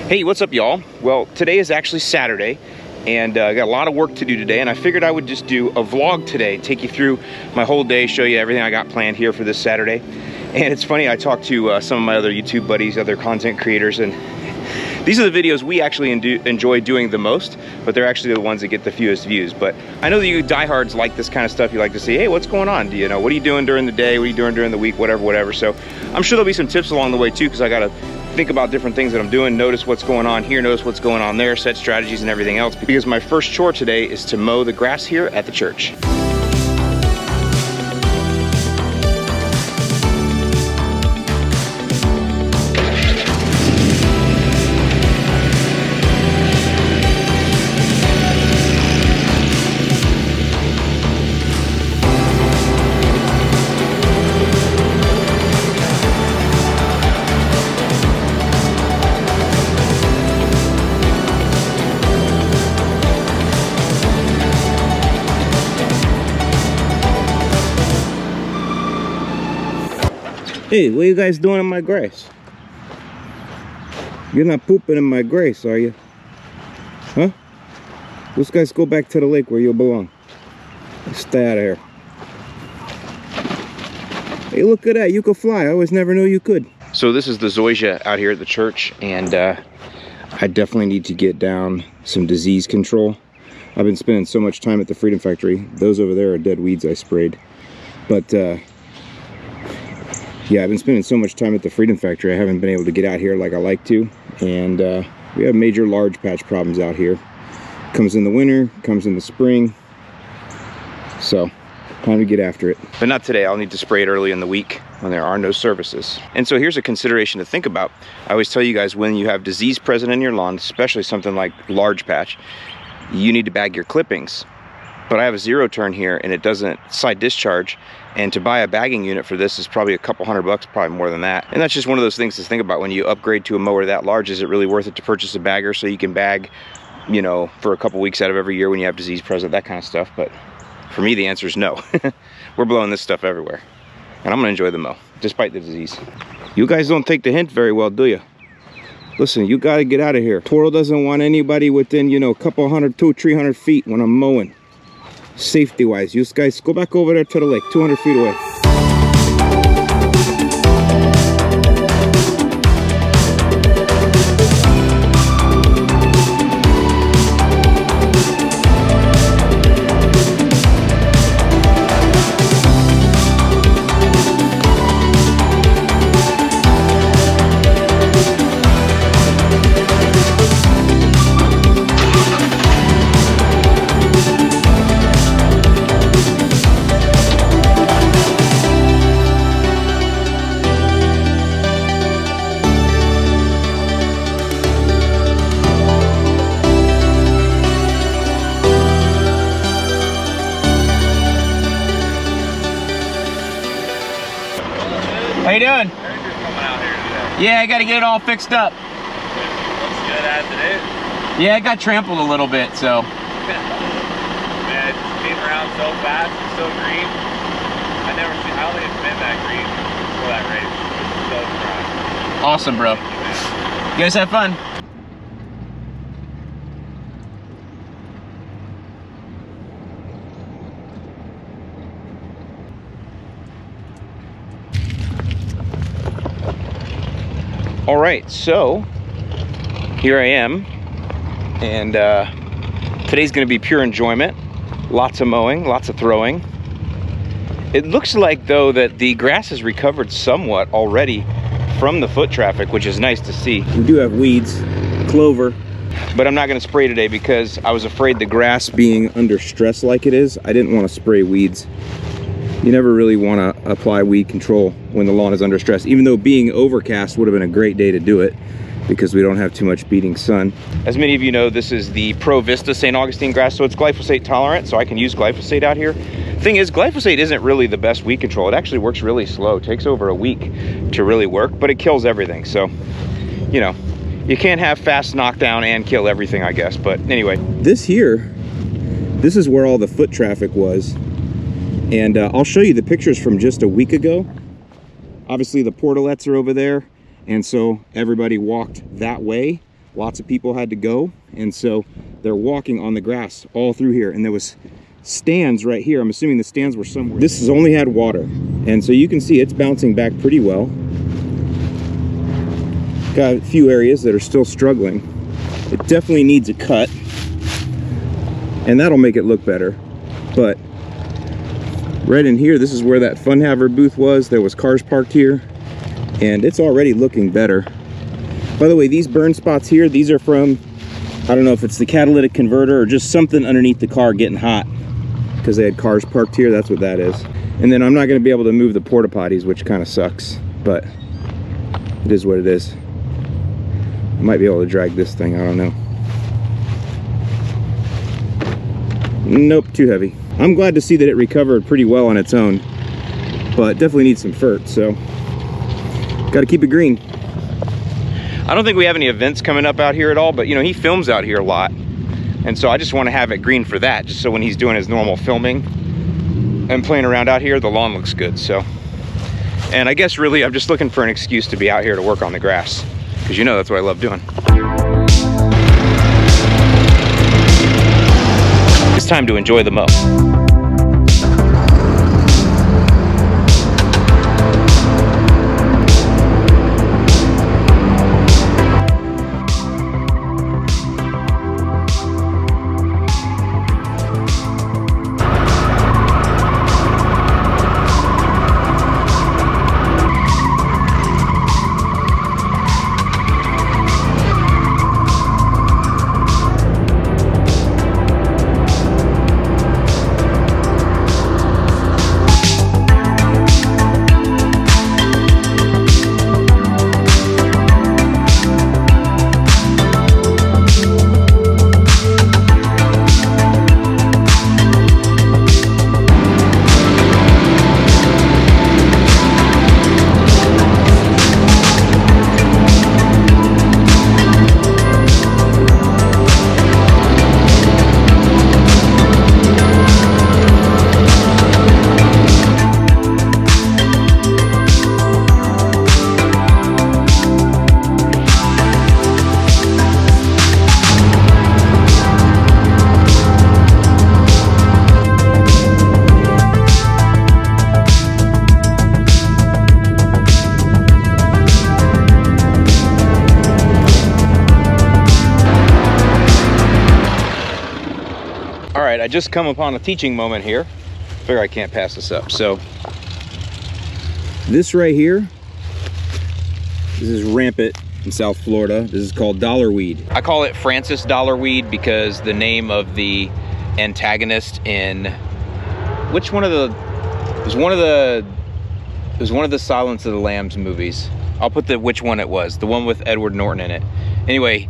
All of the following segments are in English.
Hey, what's up, y'all? Well, today is actually Saturday, and I got a lot of work to do today, and I figured I would just do a vlog today, take you through my whole day, show you everything I got planned here for this Saturday. And it's funny, I talked to some of my other YouTube buddies, other content creators, and these are the videos we actually enjoy doing the most, but they're actually the ones that get the fewest views. But I know that you diehards like this kind of stuff. You like to see, hey, what's going on? Do you know, what are you doing during the day? What are you doing during the week? Whatever. So I'm sure there'll be some tips along the way too, because I gotta think about different things that I'm doing, notice what's going on here, notice what's going on there, set strategies and everything else, because my first chore today is to mow the grass here at the church. Hey, what are you guys doing in my grass? You're not pooping in my grass, are you? Huh? Let's guys go back to the lake where you belong. Stay out of here. Hey, look at that. You could fly. I always never knew you could. So this is the zoysia out here at the church, and I definitely need to get down some disease control. I've been spending so much time at the Freedom Factory. Those over there are dead weeds I sprayed. But yeah, I've been spending so much time at the Freedom Factory, I haven't been able to get out here like I like to. And we have major large patch problems out here. Comes in the winter, comes in the spring. So, time to get after it. But not today, I'll need to spray it early in the week when there are no services. And so here's a consideration to think about. I always tell you guys, when you have disease present in your lawn, especially something like large patch, you need to bag your clippings. But I have a zero turn here and it doesn't side discharge. And to buy a bagging unit for this is probably a couple $100, probably more than that. And that's just one of those things to think about when you upgrade to a mower that large. Is it really worth it to purchase a bagger so you can bag, you know, for a couple weeks out of every year when you have disease present, that kind of stuff? But for me, the answer is no. We're blowing this stuff everywhere. And I'm gonna enjoy the mow, despite the disease. You guys don't take the hint very well, do you? Listen, you gotta get out of here. Toro doesn't want anybody within, you know, a couple 100, 200, 300 feet when I'm mowing. Safety wise, you guys go back over there to the lake, 200 feet away. How you doing? You're coming out here today. Yeah, I got to get it all fixed up. Looks good as it is. Yeah, it got trampled a little bit, so. Man, it came around so fast, it's so green. I don't think it's been that green for that race. It's so dry. Awesome, bro. You guys have fun. All right, so here I am, and today's gonna be pure enjoyment. Lots of mowing, lots of throwing. It looks like, though, that the grass has recovered somewhat already from the foot traffic, which is nice to see. We do have weeds, clover, but I'm not gonna spray today because I was afraid the grass being under stress like it is, I didn't wanna spray weeds. You never really want to apply weed control when the lawn is under stress, even though being overcast would have been a great day to do it because we don't have too much beating sun. As many of you know, this is the Pro Vista St. Augustine grass, so it's glyphosate tolerant, so I can use glyphosate out here. Thing is, glyphosate isn't really the best weed control. It actually works really slow. It takes over a week to really work, but it kills everything. So, you know, you can't have fast knockdown and kill everything, I guess. But anyway, this is where all the foot traffic was. And I'll show you the pictures from just a week ago. Obviously the portalettes are over there, and so everybody walked that way. lots of people had to go, and so they're walking on the grass all through here. And there was stands right here. I'm assuming the stands were somewhere. This has only had water, and so you can see it's bouncing back pretty well. Got a few areas that are still struggling. It definitely needs a cut, and that'll make it look better. But right in here, this is where that Fun Haver booth was. There was cars parked here, and it's already looking better. By the way, these burn spots here, these are from, I don't know if it's the catalytic converter or just something underneath the car getting hot because they had cars parked here. That's what that is. And then I'm not going to be able to move the porta potties, which kind of sucks, but it is what it is. I might be able to drag this thing, I don't know. Nope, too heavy. I'm glad to see that it recovered pretty well on its own, but definitely needs some fert, so got to keep it green. I don't think we have any events coming up out here at all, but you know, he films out here a lot, and so I just want to have it green for that, just so when he's doing his normal filming and playing around out here, the lawn looks good. So, and I guess really I'm just looking for an excuse to be out here to work on the grass, because you know that's what I love doing. It's time to enjoy the mow. I just come upon a teaching moment here. Figure I can't pass this up. So this right here, this is rampant in South Florida. This is called dollarweed. I call it Francis dollarweed because the name of the antagonist in which one of the it was one of the Silence of the Lambs movies. I'll put the which one it was, the one with Edward Norton in it. Anyway,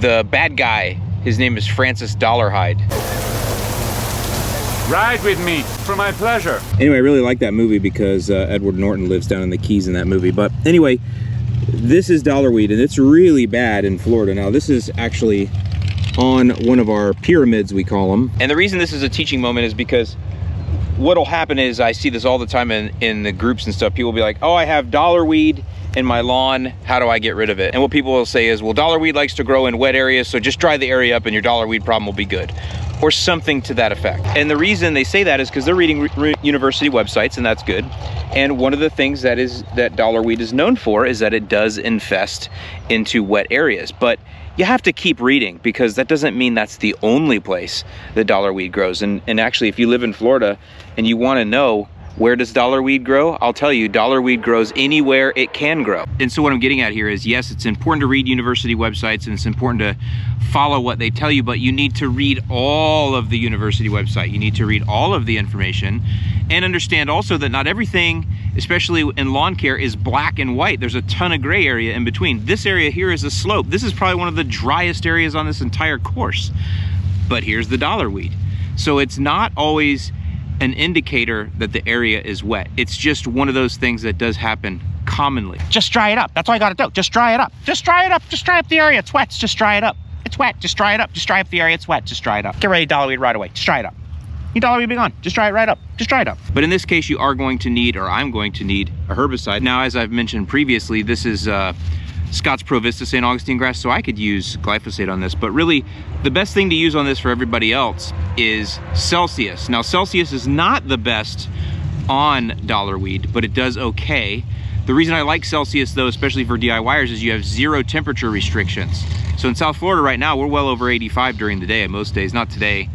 the bad guy, his name is Francis Dollarhide. Ride with me for my pleasure. Anyway, I really like that movie because Edward Norton lives down in the Keys in that movie. But anyway, this is dollarweed, and it's really bad in Florida. Now, this is actually on one of our pyramids, we call them. And the reason this is a teaching moment is because what'll happen is I see this all the time in the groups and stuff. People will be like, oh, I have dollarweed in my lawn. How do I get rid of it? And what people will say is, well, dollarweed likes to grow in wet areas, so just dry the area up and your dollarweed problem will be good. Or something to that effect. And the reason they say that is because they're reading university websites, and that's good. And one of the things that dollarweed is known for is that it does infest into wet areas. But you have to keep reading, because that doesn't mean that's the only place that dollarweed grows. And actually, if you live in Florida and you want to know where does dollarweed grow, I'll tell you, dollarweed grows anywhere it can grow. And so what I'm getting at here is, yes, it's important to read university websites and it's important to follow what they tell you, but you need to read all of the university website. You need to read all of the information and understand also that not everything, especially in lawn care, is black and white. There's a ton of gray area in between. This area here is a slope. This is probably one of the driest areas on this entire course. But here's the dollarweed. So it's not always an indicator that the area is wet. It's just one of those things that does happen commonly. Just dry it up. That's all you gotta do. Just dry it up. Just dry it up. Just dry up the area. It's wet. Just dry it up. It's wet. Just dry it up. Just dry up the area. It's wet. Just dry it up. Get ready to dollarweed right away. Just dry it up. You dollarweed be gone. Just dry it right up. Just dry it up. But in this case, you are going to need, or I'm going to need, a herbicide. Now, as I've mentioned previously, this is Scott's Pro Vista St. Augustine grass, so I could use glyphosate on this, but really the best thing to use on this for everybody else is Celsius. Now Celsius is not the best on dollarweed, but it does okay. The reason I like Celsius though, especially for DIYers, is you have 0 temperature restrictions. So in South Florida right now, we're well over 85 during the day, most days, not today,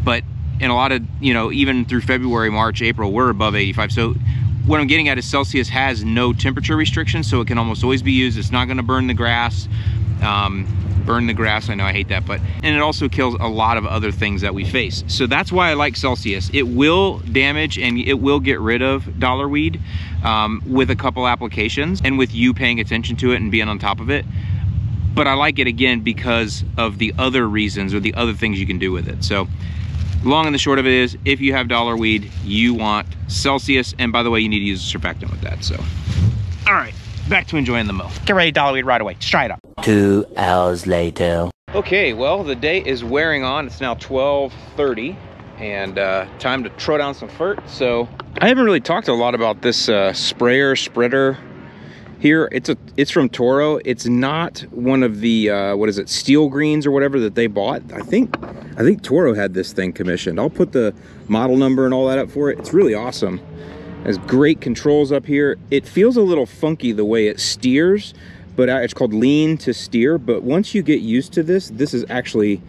but in a lot of, you know, even through February, March, April, we're above 85. So what I'm getting at is Celsius has no temperature restrictions, so it can almost always be used. It's not gonna burn the grass. I know I hate that, but, and it also kills a lot of other things that we face. So that's why I like Celsius. It will damage and it will get rid of dollarweed with a couple applications and with you paying attention to it and being on top of it. But I like it again because of the other reasons or the other things you can do with it. So long and the short of it is, if you have dollarweed, you want Celsius. And by the way, you need to use a surfactant with that, so. All right, back to enjoying the mow. Get ready, dollarweed right away, straight up. 2 hours later. Okay, well, the day is wearing on. It's now 12:30 and time to throw down some fert. So I haven't really talked a lot about this spreader here. It's from Toro. It's not one of the what is it, steel greens or whatever that they bought. I think Toro had this thing commissioned. I'll put the model number and all that up for it. It's really awesome. It has great controls up here. It feels a little funky the way it steers, but it's called lean to steer. But once you get used to this is actually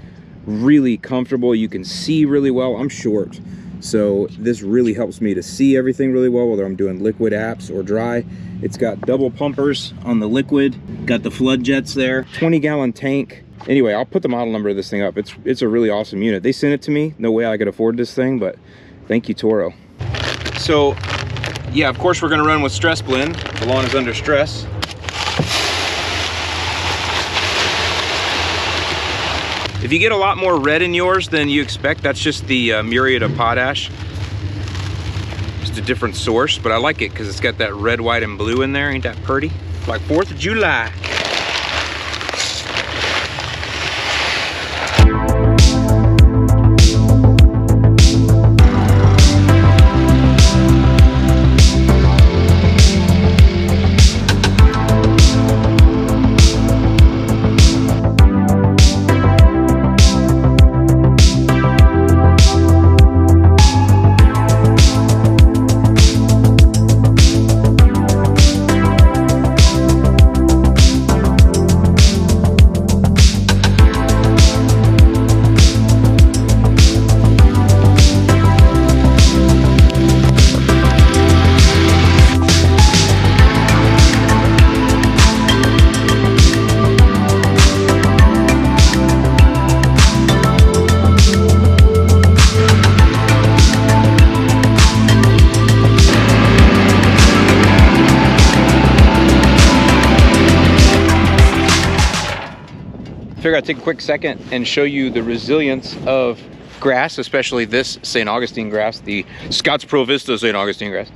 really comfortable. You can see really well. I'm short, so this really helps me to see everything really well, whether I'm doing liquid apps or dry. It's got double pumpers on the liquid, got the flood jets there, 20-gallon tank. Anyway, I'll put the model number of this thing up. It's a really awesome unit. They sent it to me. No way I could afford this thing, but thank you, Toro. So yeah, of course we're gonna run with stress blend. The lawn is under stress. If you get a lot more red in yours than you expect, that's just the muriate of potash. Just a different source, but I like it because it's got that red, white, and blue in there. Ain't that pretty? Like 4th of July. Figure I'd take a quick second and show you the resilience of grass, especially this St. Augustine grass, the Scott's Pro Vista St. Augustine grass.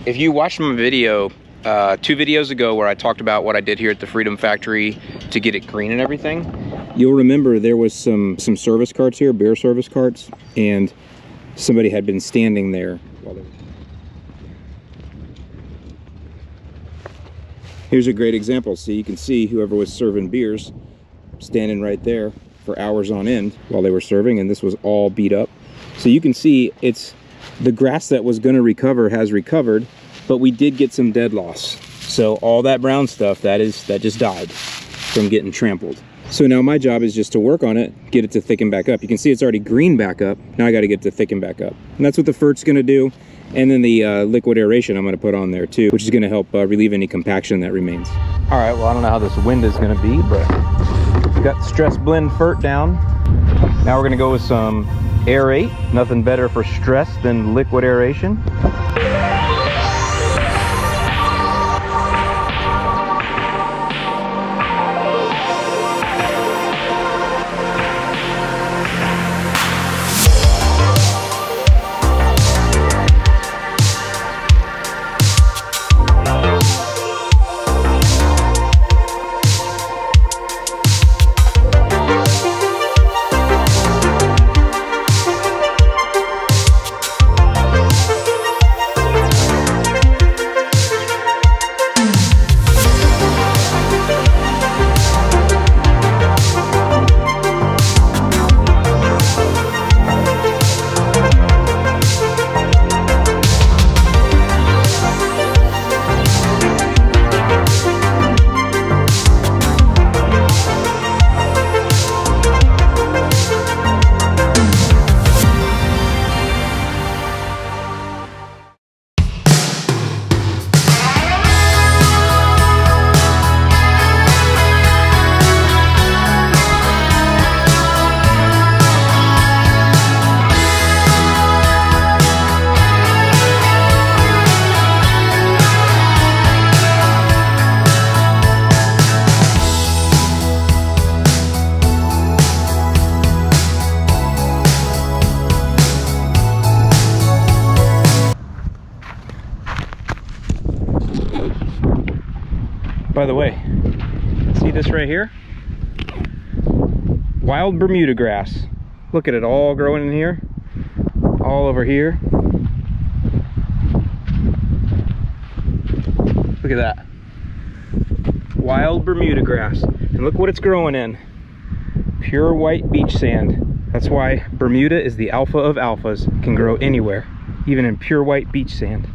If you watched my video 2 videos ago where I talked about what I did here at the Freedom Factory to get it green and everything, you'll remember there was some service carts here, beer service carts, and somebody had been standing there while they were... Here's a great example. So you can see whoever was serving beers standing right there for hours on end while they were serving, and this was all beat up. So you can see it's the grass that was going to recover has recovered, but we did get some dead loss. So all that brown stuff that just died from getting trampled. So now my job is just to work on it, get it to thicken back up. You can see it's already green back up. Now I got to get it to thicken back up, and that's what the fert's going to do. And then the liquid aeration I'm going to put on there too, which is going to help relieve any compaction that remains. All right, well, I don't know how this wind is going to be, but we got the stress blend fert down. Now we're going to go with some aerate. Nothing better for stress than liquid aeration. By the way, see this right here? Wild Bermuda grass. Look at it all growing in here. All over here. Look at that. Wild Bermuda grass. And look what it's growing in. Pure white beach sand. That's why Bermuda is the alpha of alphas. It can grow anywhere, even in pure white beach sand.